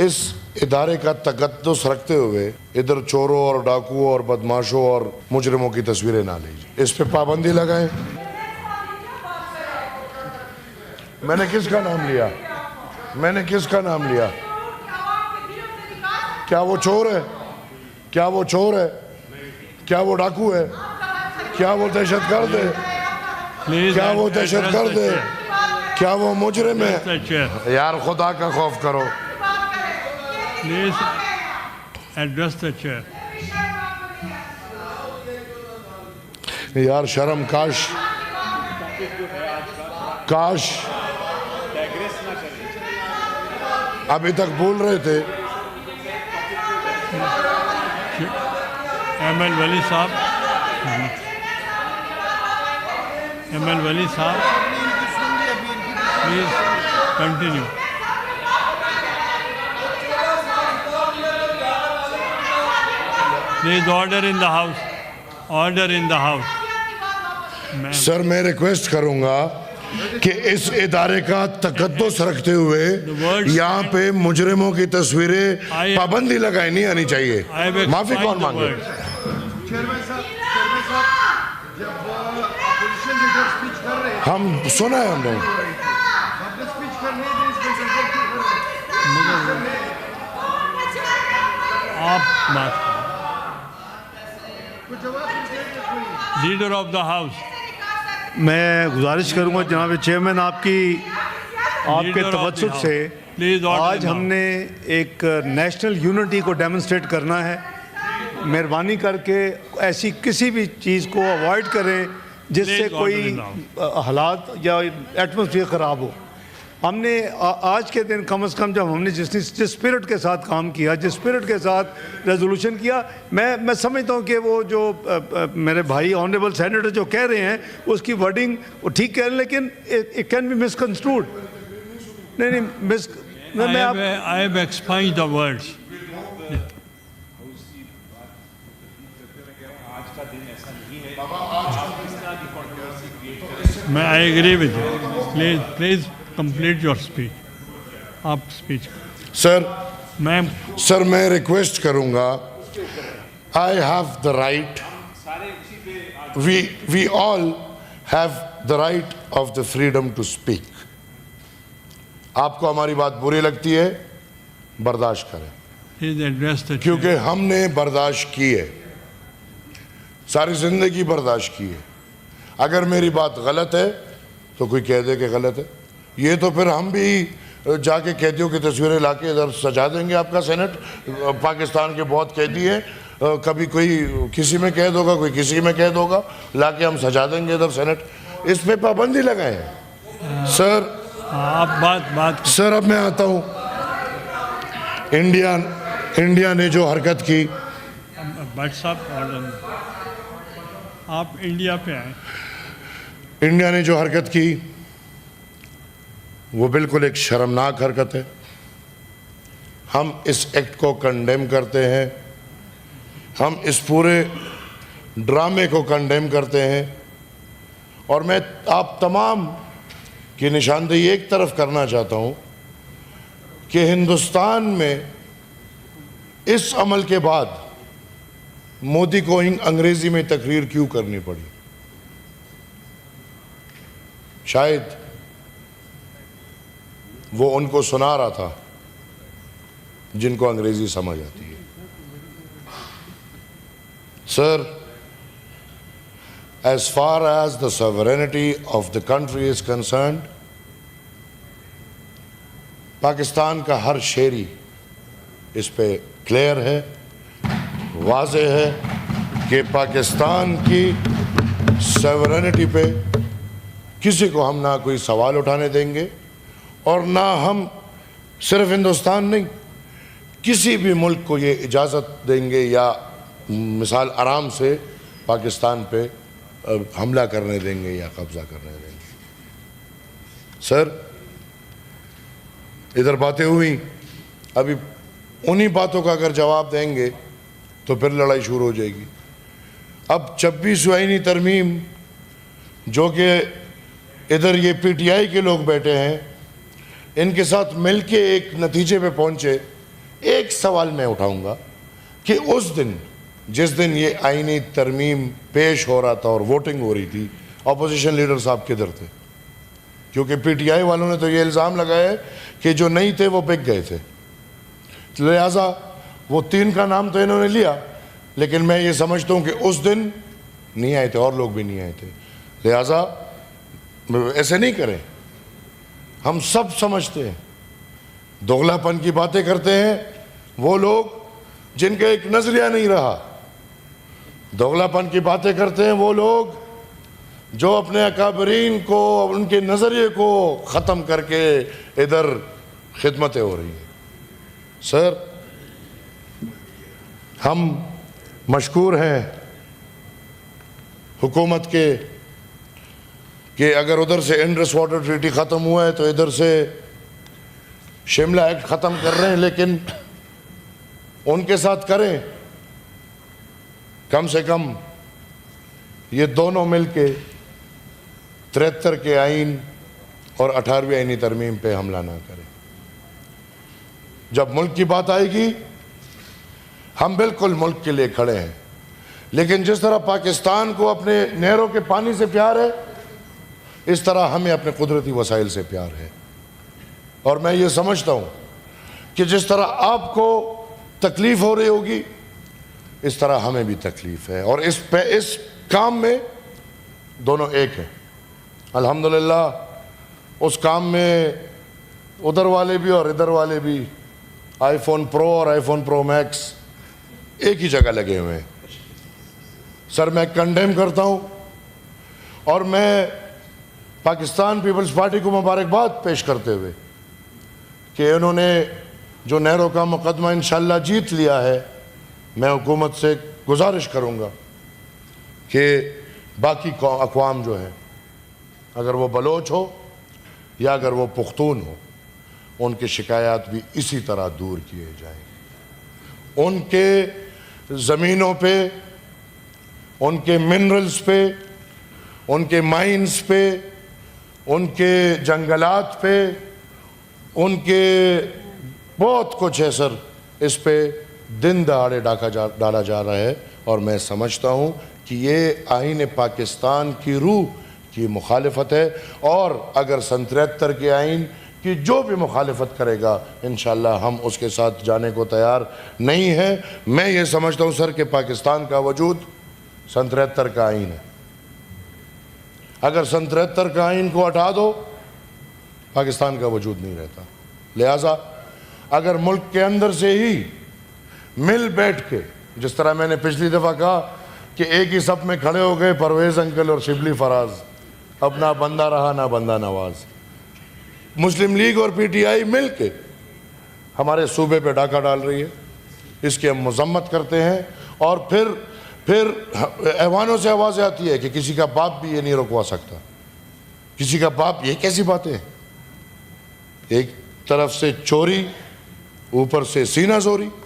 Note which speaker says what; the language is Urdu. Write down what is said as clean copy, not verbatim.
Speaker 1: اس ادارے کا تقدس رکھتے ہوئے ادھر چوروں اور ڈاکوؤں اور بدماشوں اور مجرموں کی تصویریں نہ لیجیے، اس پہ پابندی لگائیں۔ میں نے کس کا نام لیا؟ میں نے کس کا نام لیا؟ کیا وہ چور ہے؟ کیا وہ چور ہے؟ کیا وہ ڈاکو ہے؟ کیا وہ دہشت گرد ہے؟ کیا وہ دہشت گرد ہے؟ کیا وہ مجرم ہے؟ یار خدا کا خوف کرو۔
Speaker 2: Please address the chair.
Speaker 1: یار شرم، کاش ابھی تک بول رہے تھے۔
Speaker 2: ایم ایل ولی صاحب، ایم ایل ولی صاحب please continue. Please order in the house, order in the house.
Speaker 1: Sir میں ریکویسٹ کروں گا کہ اس ادارے کا تقدس رکھتے ہوئے یہاں پہ مجرموں کی تصویریں پابندی لگائی نہیں آنی چاہیے۔ معافی کون مانگے؟ ہم سنا ہے ہم نے۔
Speaker 2: آپ بات لیڈر آف دا ہاؤس۔
Speaker 3: میں گزارش کروں گا جناب چیئرمین آپ کے توسط سے آج ہم نے ایک نیشنل یونٹی کو ڈیمونسٹریٹ کرنا ہے۔ مہربانی کر کے ایسی کسی بھی چیز کو اوائڈ کریں جس سے کوئی حالات یا ایٹماسفیئر خراب ہو۔ ہم نے آج کے دن کم از کم جب ہم نے جس اسپرٹ کے ساتھ کام کیا، جس اسپرٹ کے ساتھ ریزولوشن کیا، میں سمجھتا ہوں کہ وہ جو میرے بھائی آنریبل سینیٹر جو کہہ رہے ہیں اس کی ورڈنگ وہ ٹھیک کہہ رہے ہیں، لیکن it can be misconstrued.
Speaker 2: I have expunged the words. I agree with you. Please complete your speech. آپ speech.
Speaker 1: سر میں ریکویسٹ کروں گا، I have the right, we all have the right of the freedom to speak. آپ کو ہماری بات بری لگتی ہے، برداشت کریں،
Speaker 2: Please address the chair.
Speaker 1: کیونکہ ہم نے برداشت کی ہے، ساری زندگی برداشت کی ہے۔ اگر میری بات غلط ہے تو کوئی کہہ دے کہ غلط ہے، یہ تو پھر ہم بھی جا کے قیدیوں کی تصویریں لا کے ادھر سجا دیں گے۔ آپ کا سینٹ پاکستان کے بہت قیدی ہیں، کبھی کوئی کسی میں قید ہوگا، کوئی کسی میں قید ہوگا، لا کے ہم سجا دیں گے ادھر سینٹ۔ اس پہ پابندی لگائیں سر۔ سر اب میں آتا ہوں، انڈیا نے جو حرکت کی،
Speaker 2: بٹ صاحب آپ انڈیا پہ آئیں۔
Speaker 1: انڈیا نے جو حرکت کی وہ بالکل ایک شرمناک حرکت ہے۔ ہم اس ایکٹ کو کنڈیم کرتے ہیں، ہم اس پورے ڈرامے کو کنڈیم کرتے ہیں، اور میں آپ تمام کی نشاندہی ایک طرف کرنا چاہتا ہوں کہ ہندوستان میں اس عمل کے بعد مودی کو انگریزی میں تقریر کیوں کرنی پڑی؟ شاید وہ ان کو سنا رہا تھا جن کو انگریزی سمجھ آتی ہے۔ سر، as far as the sovereignty of the country is concerned, Pakistan کا ہر شہری اس پہ کلیئر ہے، واضح ہے کہ پاکستان کی سوورینٹی پہ کسی کو ہم نہ کوئی سوال اٹھانے دیں گے، اور نہ ہم صرف ہندوستان نہیں، کسی بھی ملک کو یہ اجازت دیں گے یا مثال آرام سے پاکستان پہ حملہ کرنے دیں گے یا قبضہ کرنے دیں گے۔ سر، ادھر باتیں ہوئیں، ابھی انہی باتوں کا اگر جواب دیں گے تو پھر لڑائی شروع ہو جائے گی۔ اب 26 آئینی ترمیم جو کہ ادھر یہ پی ٹی آئی کے لوگ بیٹھے ہیں، ان کے ساتھ مل کے ایک نتیجے پہ پہنچے ایک سوال میں اٹھاؤں گا کہ اس دن جس دن یہ آئینی ترمیم پیش ہو رہا تھا اور ووٹنگ ہو رہی تھی، اپوزیشن لیڈر صاحب کدھر تھے؟ کیونکہ پی ٹی آئی والوں نے تو یہ الزام لگایا ہے کہ جو نہیں تھے وہ بک گئے تھے، لہٰذا وہ 3 کا نام تو انہوں نے لیا، لیکن میں یہ سمجھتا ہوں کہ اس دن نہیں آئے تھے اور لوگ بھی نہیں آئے تھے، لہٰذا ایسے نہیں کریں۔ ہم سب سمجھتے ہیں، دوغلا پن کی باتیں کرتے ہیں وہ لوگ جن کا ایک نظریہ نہیں رہا، دوغلا پن کی باتیں کرتے ہیں وہ لوگ جو اپنے اکابرین کو، ان کے نظریے کو ختم کر کے ادھر خدمتیں ہو رہی ہیں۔ سر، ہم مشکور ہیں حکومت کے کہ اگر ادھر سے انڈس واٹر ٹریٹی ختم ہوا ہے تو ادھر سے شملہ ایکٹ ختم کر رہے ہیں، لیکن ان کے ساتھ کریں، کم سے کم یہ دونوں مل کے 73 کے آئین اور 18ویں آئینی ترمیم پہ حملہ نہ کریں۔ جب ملک کی بات آئے گی ہم بالکل ملک کے لیے کھڑے ہیں، لیکن جس طرح پاکستان کو اپنے نہروں کے پانی سے پیار ہے، اس طرح ہمیں اپنے قدرتی وسائل سے پیار ہے، اور میں یہ سمجھتا ہوں کہ جس طرح آپ کو تکلیف ہو رہی ہوگی اس طرح ہمیں بھی تکلیف ہے، اور اس کام میں دونوں ایک ہیں۔ الحمدللہ اس کام میں ادھر والے بھی اور ادھر والے بھی، آئی فون پرو اور آئی فون پرو میکس ایک ہی جگہ لگے ہوئے ہیں۔ سر، میں کنڈیم کرتا ہوں اور میں پاکستان پیپلز پارٹی کو مبارکباد پیش کرتے ہوئے کہ انہوں نے جو نہروں کا مقدمہ انشاءاللہ جیت لیا ہے، میں حکومت سے گزارش کروں گا کہ باقی اقوام جو ہیں، اگر وہ بلوچ ہو یا اگر وہ پختون ہو، ان کے شکایات بھی اسی طرح دور کیے جائیں۔ ان کے زمینوں پہ، ان کے منرلز پہ، ان کے مائنز پہ، ان کے جنگلات پہ، ان کے بہت کچھ ہے سر، اس پہ دن دہاڑے ڈالا جا رہا ہے، اور میں سمجھتا ہوں کہ یہ آئین پاکستان کی روح کی مخالفت ہے، اور اگر 73 کے آئین کی جو بھی مخالفت کرے گا انشاءاللہ ہم اس کے ساتھ جانے کو تیار نہیں ہیں۔ میں یہ سمجھتا ہوں سر کہ پاکستان کا وجود 73 کا آئین ہے، اگر 73 کا آئین کو ہٹا دو پاکستان کا وجود نہیں رہتا، لہٰذا اگر ملک کے اندر سے ہی مل بیٹھ کے، جس طرح میں نے پچھلی دفعہ کہا کہ ایک ہی صف میں کھڑے ہو گئے پرویز انکل اور شبلی فراز، اب نہ بندہ رہا نہ بندہ نواز، مسلم لیگ اور پی ٹی آئی مل کے ہمارے صوبے پہ ڈاکہ ڈال رہی ہے، اس کی ہم مذمت کرتے ہیں، اور پھر ایوانوں سے آوازیں آتی ہے کہ کسی کا باپ بھی یہ نہیں رکوا سکتا، کسی کا باپ، یہ کیسی باتیں ہیں؟ ایک طرف سے چوری، اوپر سے سینہ زوری۔